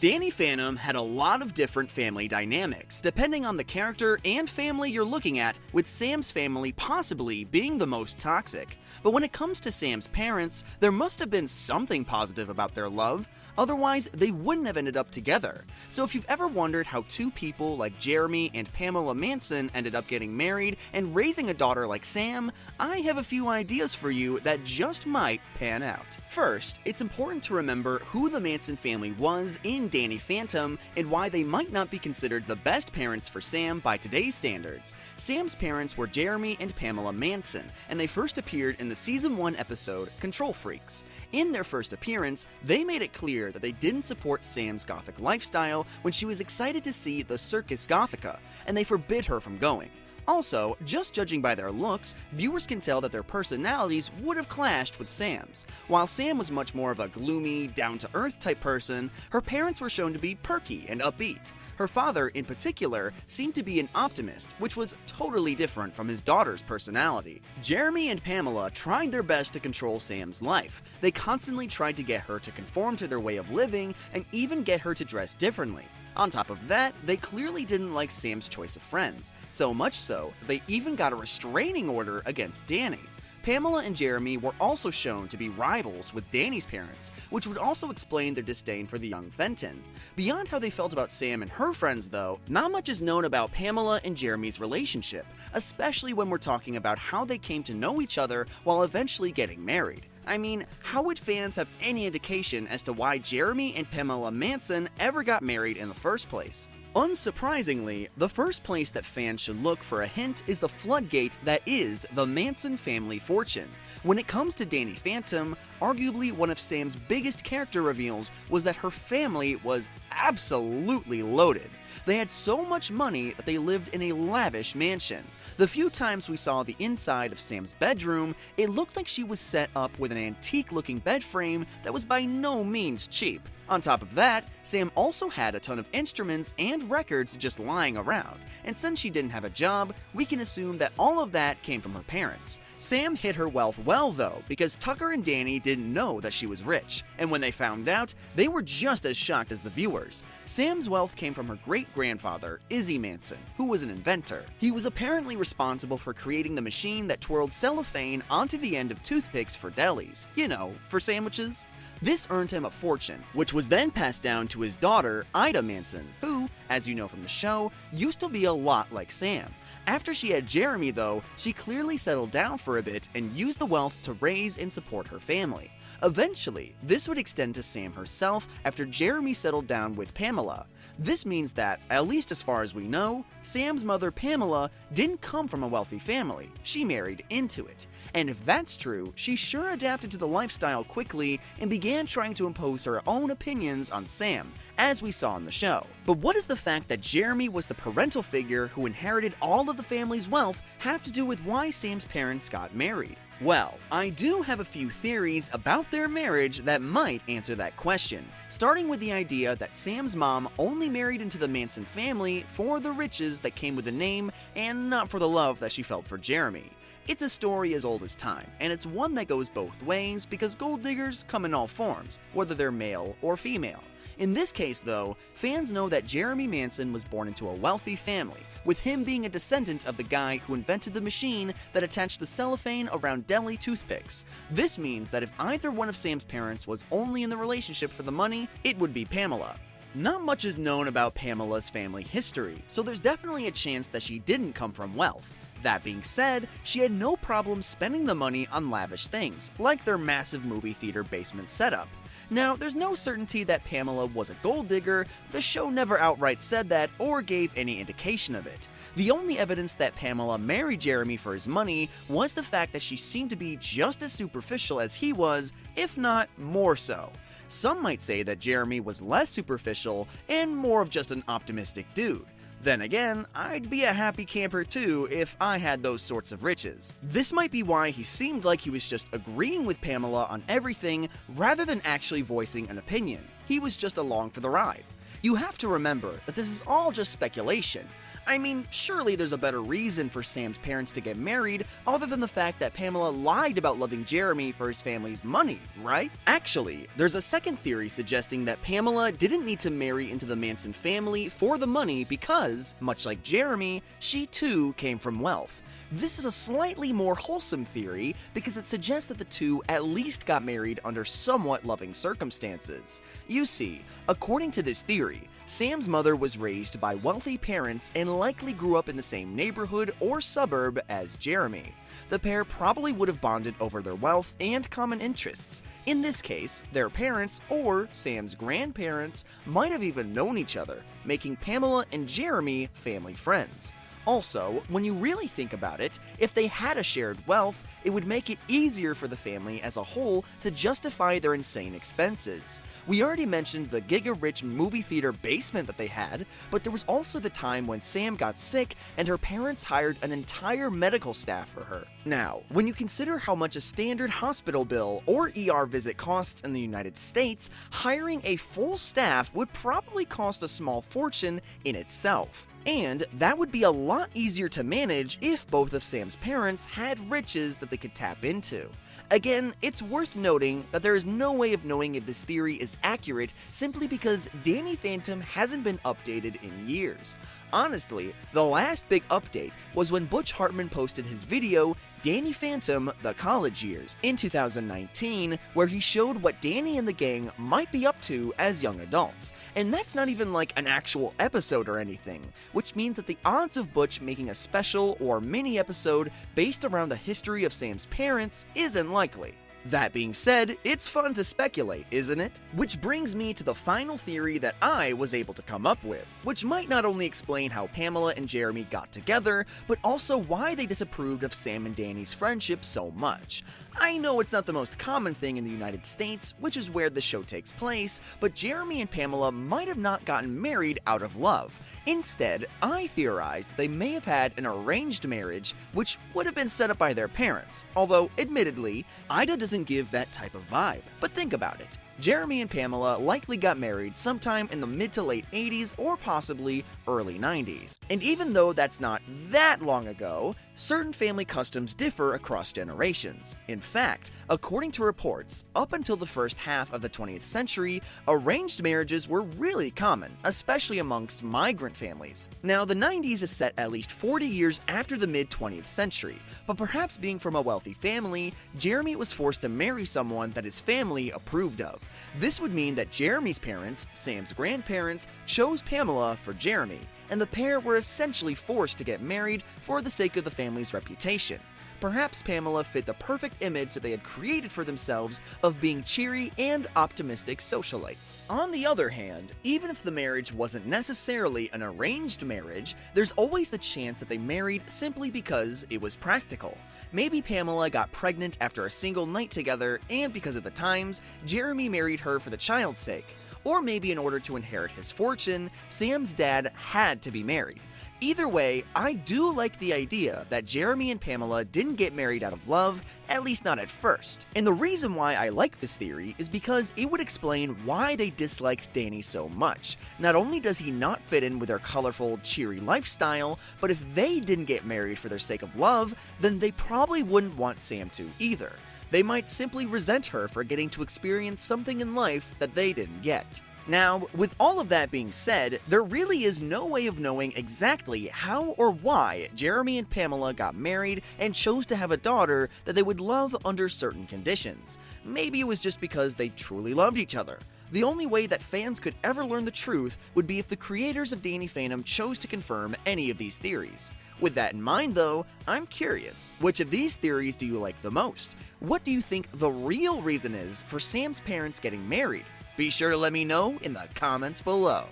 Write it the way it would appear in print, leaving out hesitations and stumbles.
Danny Phantom had a lot of different family dynamics, depending on the character and family you're looking at, with Sam's family possibly being the most toxic. But when it comes to Sam's parents, there must have been something positive about their love, otherwise they wouldn't have ended up together. So if you've ever wondered how two people like Jeremy and Pamela Manson ended up getting married and raising a daughter like Sam, I have a few ideas for you that just might pan out. First, it's important to remember who the Manson family was in Danny Phantom and why they might not be considered the best parents for Sam by today's standards. Sam's parents were Jeremy and Pamela Manson, and they first appeared in the Season 1 episode Control Freaks. In their first appearance, they made it clear that they didn't support Sam's gothic lifestyle when she was excited to see the Circus Gothica, and they forbid her from going. Also, just judging by their looks, viewers can tell that their personalities would have clashed with Sam's. While Sam was much more of a gloomy, down-to-earth type person, her parents were shown to be perky and upbeat. Her father, in particular, seemed to be an optimist, which was totally different from his daughter's personality. Jeremy and Pamela tried their best to control Sam's life. They constantly tried to get her to conform to their way of living and even get her to dress differently. On top of that, they clearly didn't like Sam's choice of friends, so much so that they even got a restraining order against Danny. Pamela and Jeremy were also shown to be rivals with Danny's parents, which would also explain their disdain for the young Fenton. Beyond how they felt about Sam and her friends though, not much is known about Pamela and Jeremy's relationship, especially when we're talking about how they came to know each other while eventually getting married. I mean, how would fans have any indication as to why Jeremy and Pamela Manson ever got married in the first place? Unsurprisingly, the first place that fans should look for a hint is the floodgate that is the Manson family fortune. When it comes to Danny Phantom, arguably one of Sam's biggest character reveals was that her family was absolutely loaded. They had so much money that they lived in a lavish mansion. The few times we saw the inside of Sam's bedroom, it looked like she was set up with an antique-looking bed frame that was by no means cheap. On top of that, Sam also had a ton of instruments and records just lying around, and since she didn't have a job, we can assume that all of that came from her parents. Sam hid her wealth well though, because Tucker and Danny didn't know that she was rich, and when they found out, they were just as shocked as the viewers. Sam's wealth came from her great-grandfather, Izzy Manson, who was an inventor. He was apparently responsible for creating the machine that twirled cellophane onto the end of toothpicks for delis, you know, for sandwiches. This earned him a fortune, which was then passed down to his daughter, Ida Manson, who, as you know from the show, used to be a lot like Sam. After she had Jeremy though, she clearly settled down for a bit and used the wealth to raise and support her family. Eventually, this would extend to Sam herself after Jeremy settled down with Pamela. This means that, at least as far as we know, Sam's mother Pamela didn't come from a wealthy family, she married into it. And if that's true, she sure adapted to the lifestyle quickly and began trying to impose her own opinions on Sam, as we saw in the show. But what does the fact that Jeremy was the parental figure who inherited all of the family's wealth have to do with why Sam's parents got married? Well, I do have a few theories about their marriage that might answer that question, starting with the idea that Sam's mom only married into the Manson family for the riches that came with the name and not for the love that she felt for Jeremy. It's a story as old as time, and it's one that goes both ways because gold diggers come in all forms, whether they're male or female. In this case though, fans know that Jeremy Manson was born into a wealthy family, with him being a descendant of the guy who invented the machine that attached the cellophane around deli toothpicks. This means that if either one of Sam's parents was only in the relationship for the money, it would be Pamela. Not much is known about Pamela's family history, so there's definitely a chance that she didn't come from wealth. That being said, she had no problem spending the money on lavish things, like their massive movie theater basement setup. Now, there's no certainty that Pamela was a gold digger, the show never outright said that or gave any indication of it. The only evidence that Pamela married Jeremy for his money was the fact that she seemed to be just as superficial as he was, if not more so. Some might say that Jeremy was less superficial and more of just an optimistic dude. Then again, I'd be a happy camper too if I had those sorts of riches. This might be why he seemed like he was just agreeing with Pamela on everything rather than actually voicing an opinion. He was just along for the ride. You have to remember that this is all just speculation. I mean, surely there's a better reason for Sam's parents to get married other than the fact that Pamela lied about loving Jeremy for his family's money, right? Actually, there's a second theory suggesting that Pamela didn't need to marry into the Manson family for the money because, much like Jeremy, she too came from wealth. This is a slightly more wholesome theory because it suggests that the two at least got married under somewhat loving circumstances. You see, according to this theory, Sam's mother was raised by wealthy parents and likely grew up in the same neighborhood or suburb as Jeremy. The pair probably would have bonded over their wealth and common interests. In this case, their parents or Sam's grandparents might have even known each other, making Pamela and Jeremy family friends. Also, when you really think about it, if they had a shared wealth, it would make it easier for the family as a whole to justify their insane expenses. We already mentioned the giga-rich movie theater basement that they had, but there was also the time when Sam got sick and her parents hired an entire medical staff for her. Now, when you consider how much a standard hospital bill or ER visit costs in the United States, hiring a full staff would probably cost a small fortune in itself. And that would be a lot easier to manage if both of Sam's parents had riches that they could tap into. Again, it's worth noting that there is no way of knowing if this theory is accurate simply because Danny Phantom hasn't been updated in years. Honestly, the last big update was when Butch Hartman posted his video, Danny Phantom, The College Years, in 2019, where he showed what Danny and the gang might be up to as young adults. And that's not even like an actual episode or anything, which means that the odds of Butch making a special or mini episode based around the history of Sam's parents isn't likely. That being said, it's fun to speculate, isn't it? Which brings me to the final theory that I was able to come up with, which might not only explain how Pamela and Jeremy got together, but also why they disapproved of Sam and Danny's friendship so much. I know it's not the most common thing in the United States, which is where the show takes place, but Jeremy and Pamela might have not gotten married out of love. Instead, I theorized they may have had an arranged marriage, which would have been set up by their parents, although, admittedly, Ida doesn't give that type of vibe. But think about it. Jeremy and Pamela likely got married sometime in the mid to late 80s or possibly early 90s. And even though that's not that long ago, certain family customs differ across generations. In fact, according to reports, up until the first half of the 20th century, arranged marriages were really common, especially amongst migrant families. Now, the 90s is set at least 40 years after the mid-20th century, but perhaps being from a wealthy family, Jeremy was forced to marry someone that his family approved of. This would mean that Jeremy's parents, Sam's grandparents, chose Pamela for Jeremy, and the pair were essentially forced to get married for the sake of the family's reputation. Perhaps Pamela fit the perfect image that they had created for themselves of being cheery and optimistic socialites. On the other hand, even if the marriage wasn't necessarily an arranged marriage, there's always the chance that they married simply because it was practical. Maybe Pamela got pregnant after a single night together, and because of the times, Jeremy married her for the child's sake. Or maybe in order to inherit his fortune, Sam's dad had to be married. Either way, I do like the idea that Jeremy and Pamela didn't get married out of love, at least not at first. And the reason why I like this theory is because it would explain why they disliked Danny so much. Not only does he not fit in with their colorful, cheery lifestyle, but if they didn't get married for their sake of love, then they probably wouldn't want Sam to either. They might simply resent her for getting to experience something in life that they didn't get. Now, with all of that being said, there really is no way of knowing exactly how or why Jeremy and Pamela got married and chose to have a daughter that they would love under certain conditions. Maybe it was just because they truly loved each other. The only way that fans could ever learn the truth would be if the creators of Danny Phantom chose to confirm any of these theories. With that in mind though, I'm curious, which of these theories do you like the most? What do you think the real reason is for Sam's parents getting married? Be sure to let me know in the comments below.